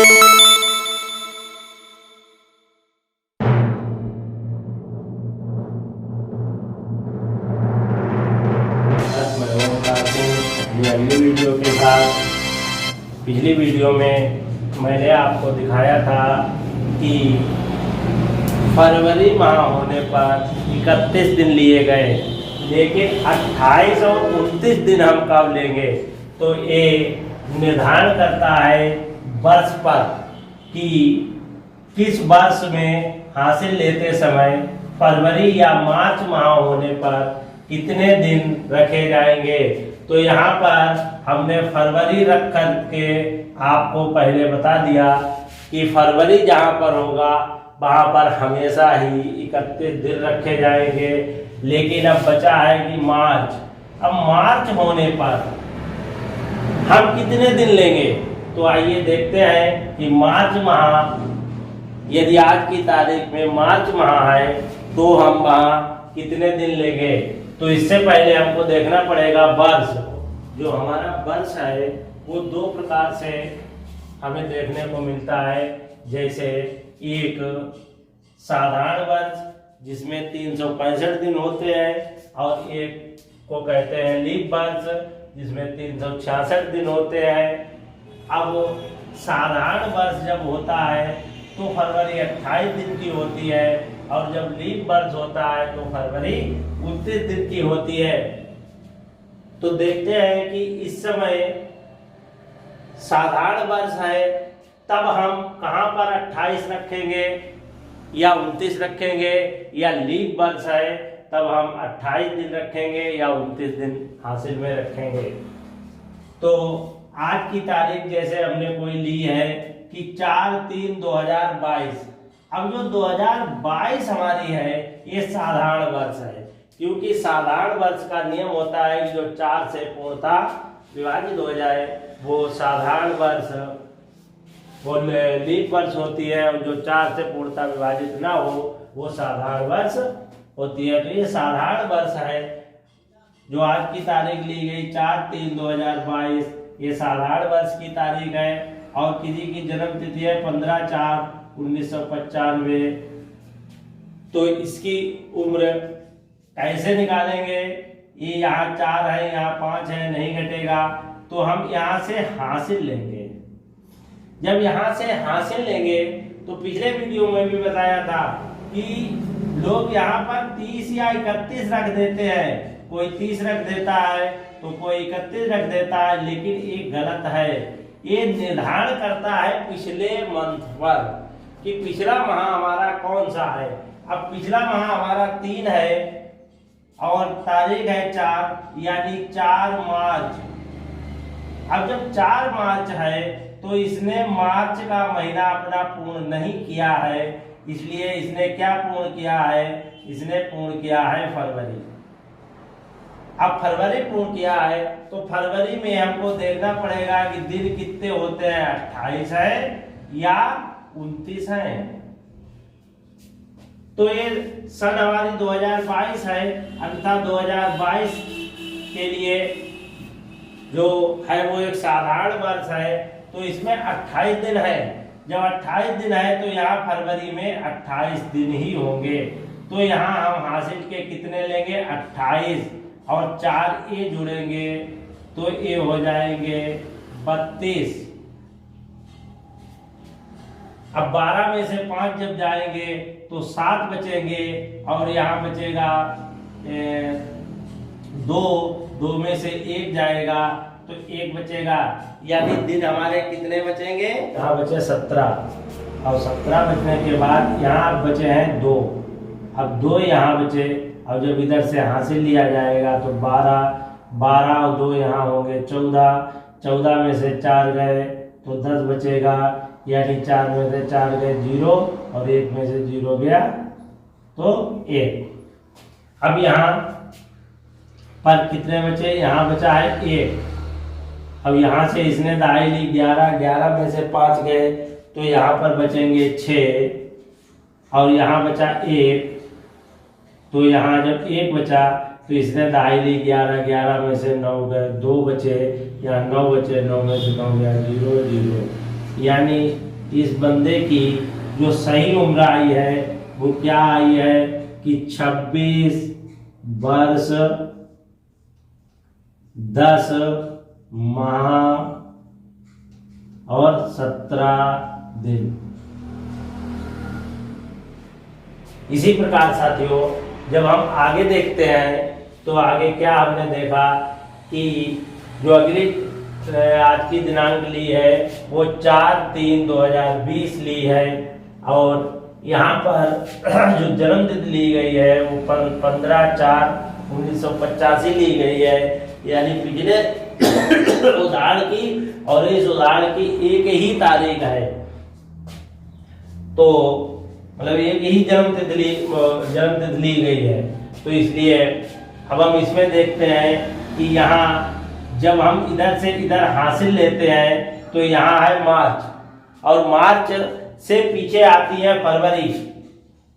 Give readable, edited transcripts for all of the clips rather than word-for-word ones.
अगली वीडियो के साथ। पिछली वीडियो में मैंने आपको दिखाया था कि फरवरी माह होने पर 31 दिन लिए गए, लेकिन 28 और 29 दिन हम कब लेंगे, तो ये निर्धारण करता है वर्ष पर कि किस वर्ष में हासिल लेते समय फरवरी या मार्च माह होने पर कितने दिन रखे जाएंगे। तो यहाँ पर हमने फरवरी रख कर के आपको पहले बता दिया कि फरवरी जहाँ पर होगा वहाँ पर हमेशा ही 31 दिन रखे जाएंगे। लेकिन अब बचा है कि मार्च, अब मार्च होने पर हम कितने दिन लेंगे। तो आइए देखते हैं कि मार्च माह, यदि आज की तारीख में मार्च माह है तो हम वहाँ कितने दिन लेंगे। तो इससे पहले हमको देखना पड़ेगा वर्ष। जो हमारा वर्ष है वो दो प्रकार से हमें देखने को मिलता है। जैसे एक साधारण वर्ष जिसमें 365 दिन होते हैं, और एक को कहते हैं लीप वर्ष जिसमें 366 दिन होते हैं। अब साधारण वर्ष जब होता है तो फरवरी 28 दिन की होती है, और जब लीप वर्ष होता है तो फरवरी 29 दिन की होती है। तो देखते हैं कि इस समय साधारण वर्ष है, तब हम कहाँ पर 28 रखेंगे या 29 रखेंगे, या लीप वर्ष है तब हम 28 दिन रखेंगे या 29 दिन हासिल में रखेंगे। तो आज की तारीख जैसे हमने कोई ली है कि 4/3/2022। अब जो 2022 हमारी है ये साधारण वर्ष है, क्योंकि साधारण वर्ष का नियम होता है कि जो 4 से पूर्णतः विभाजित हो जाए वो साधारण वर्ष, वो लीप वर्ष होती है, और जो 4 से पूर्णतः विभाजित ना हो वो साधारण वर्ष होती है। तो ये साधारण वर्ष है जो आज की तारीख ली गई 4/3/2022, ये साधारण वर्ष की तारीख है। और किसी की जन्म तिथि है 15/4/1995, तो इसकी उम्र कैसे निकालेंगे। ये यहाँ 4 है, यहाँ 5 है, नहीं घटेगा, तो हम यहाँ से हासिल लेंगे। जब यहाँ से हासिल लेंगे तो पिछले वीडियो में भी बताया था कि लोग यहाँ पर 30 या 31 रख देते हैं। कोई 30 रख देता है तो कोई 31 रख देता है, लेकिन ये गलत है। ये निर्धारण करता है पिछले मंथ पर कि पिछला माह हमारा कौन सा है। अब पिछला माह हमारा 3 है और तारीख है 4, यानी 4 मार्च। अब जब 4 मार्च है तो इसने मार्च का महीना अपना पूर्ण नहीं किया है, इसलिए इसने क्या पूर्ण किया है, इसने पूर्ण किया है फरवरी। अब फरवरी पूर्ण किया है तो फरवरी में हमको देखना पड़ेगा कि दिन कितने होते हैं, 28 है या 29 है। तो ये सन हमारी 2022 है, अर्थात 2022 के लिए जो है वो एक साधारण वर्ष है, तो इसमें 28 दिन है। जब 28 दिन है तो यहाँ फरवरी में 28 दिन ही होंगे। तो यहाँ हम हासिल के कितने लेंगे, 28, और 4 ए जुड़ेंगे तो ए हो जाएंगे 32। अब 12 में से 5 जब जाएंगे तो 7 बचेंगे, और यहाँ बचेगा 2 में से 1 जाएगा तो 1 बचेगा, यानी दिन हमारे कितने बचेंगे, यहाँ बचे 17। और 17 बचने के बाद यहाँ बचे हैं 2। अब 2 यहाँ बचे, अब जब इधर से हासिल लिया जाएगा तो 12 और 2 यहाँ होंगे 14 में से 4 गए तो 10 बचेगा, यानी 4 में से 4 गए 0, और 1 में से 0 गया तो 1। अब यहाँ पर कितने बचे, यहाँ बचा है 1। अब यहाँ से इसने दहाई ली 11 में से 5 गए तो यहाँ पर बचेंगे 6, और यहाँ बचा 1। तो यहाँ जब 1 बचा तो इसने दहाई ली 11 में से 9 गए, 2 बचे, यहाँ 9 बचे, 9 में से 9 गया 0, यानी इस बंदे की जो सही उम्र आई है वो क्या आई है कि 26 वर्ष 10 माह और 17 दिन। इसी प्रकार साथियों जब हम आगे देखते हैं तो आगे क्या हमने देखा कि जो अगली आज की दिनांक ली है वो 4/3/2020 ली है और यहाँ पर जो जन्म तिथि ली गई है वो 15/4/1985 ली गई है, यानी पिछले उदाहरण की और इस उदाहरण की एक ही तारीख है। तो मतलब एक ही जन्म तिथि ली गई है। तो इसलिए अब हम इसमें देखते हैं कि यहाँ जब हम इधर से इधर हासिल लेते हैं तो यहाँ है मार्च और मार्च से पीछे आती है फरवरी।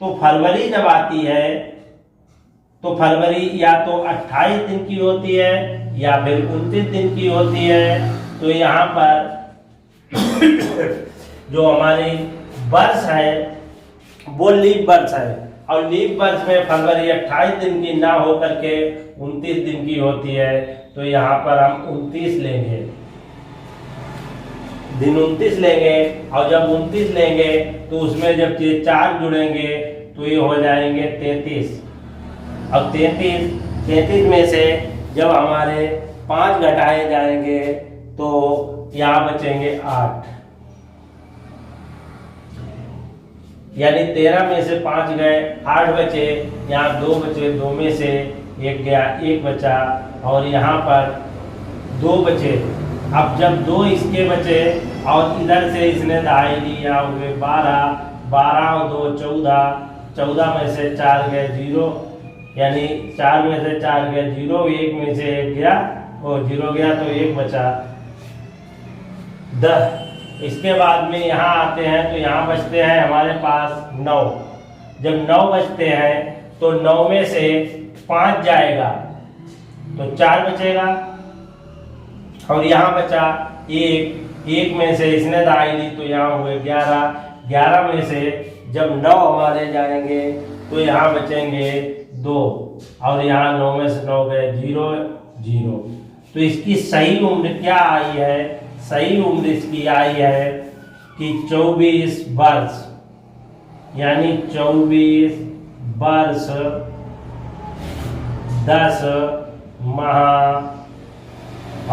तो फरवरी जब आती है तो फरवरी या तो 28 दिन की होती है या फिर 29 दिन की होती है। तो यहाँ पर जो हमारी वर्ष है वो लीप वर्ष है और लीप वर्ष में फरवरी 28 दिन की ना होकर के 29 दिन की होती है। तो यहाँ पर हम 29 लेंगे, दिन 29 लेंगे और जब 29 लेंगे तो उसमें जब ये 4 जुड़ेंगे तो ये हो जाएंगे 33 और 33 में से जब हमारे 5 घटाए जाएंगे तो यहाँ बचेंगे 8, यानी 13 में से 5 गए 8 बचे, यहाँ 2 बचे, 2 में से 1 गया 1 बचा और यहाँ पर 2 बचे। अब जब 2 इसके बचे और इधर से इसने दहाई लिया हुए 12 और 2 14 में से 4 गए 0, यानी 4 में से 4 गए 0, 1 में से 1 गया और 0 गया तो 1 बचा 10। इसके बाद में यहाँ आते हैं तो यहाँ बचते हैं हमारे पास 9। जब 9 बचते हैं तो 9 में से 5 जाएगा तो 4 बचेगा और यहाँ बचा 1 में से इसने दहाई ली तो यहाँ हुए 11 में से जब 9 हमारे जाएंगे तो यहाँ बचेंगे 2 और यहाँ 9 में से 9 गए 0। तो इसकी सही उम्र क्या आई है? सही उम्र इसकी आई है कि 24 वर्ष, यानी 24 वर्ष 10 माह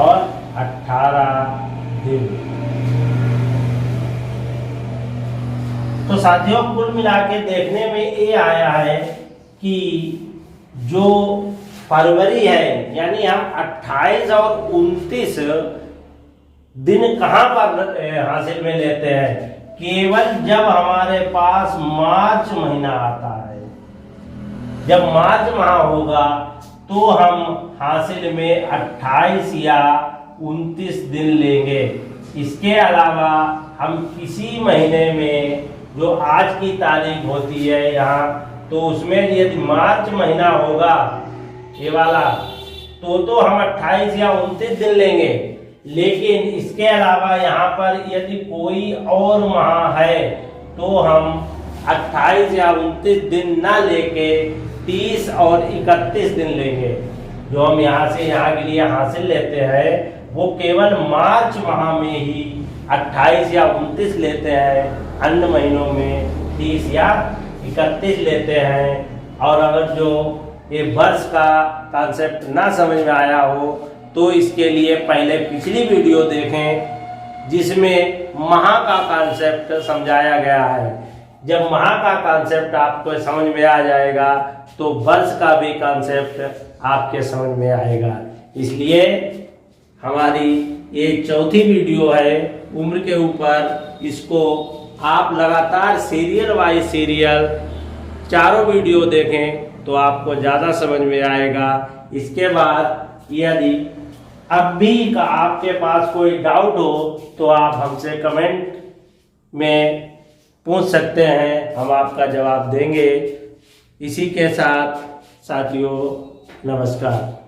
और 18 दिन। तो साथियों कुल मिला के देखने में ये आया है कि जो फरवरी है यानी हम 28 और 29 दिन कहाँ पर हासिल में लेते हैं? केवल जब हमारे पास मार्च महीना आता है। जब मार्च माह होगा तो हम हासिल में 28 या 29 दिन लेंगे। इसके अलावा हम किसी महीने में जो आज की तारीख होती है यहाँ, तो उसमें यदि मार्च महीना होगा ये वाला तो हम 28 या 29 दिन लेंगे। लेकिन इसके अलावा यहाँ पर यदि कोई और माह है तो हम 28 या 29 दिन ना लेके 30 और 31 दिन लेंगे। जो हम यहाँ से यहाँ के लिए हासिल लेते हैं वो केवल मार्च माह में ही 28 या 29 लेते हैं, अन्य महीनों में 30 या 31 लेते हैं। और अगर जो ये वर्ष का कॉन्सेप्ट ना समझ में आया हो तो इसके लिए पहले पिछली वीडियो देखें जिसमें माह का कॉन्सेप्ट समझाया गया है। जब माह का कॉन्सेप्ट आपको समझ में आ जाएगा तो वर्ष का भी कॉन्सेप्ट आपके समझ में आएगा। इसलिए हमारी ये चौथी वीडियो है उम्र के ऊपर। इसको आप लगातार सीरियल वाइज सीरियल चारों वीडियो देखें तो आपको ज़्यादा समझ में आएगा। इसके बाद यदि अब भी का आपके पास कोई डाउट हो तो आप हमसे कमेंट में पूछ सकते हैं, हम आपका जवाब देंगे। इसी के साथ साथियों नमस्कार।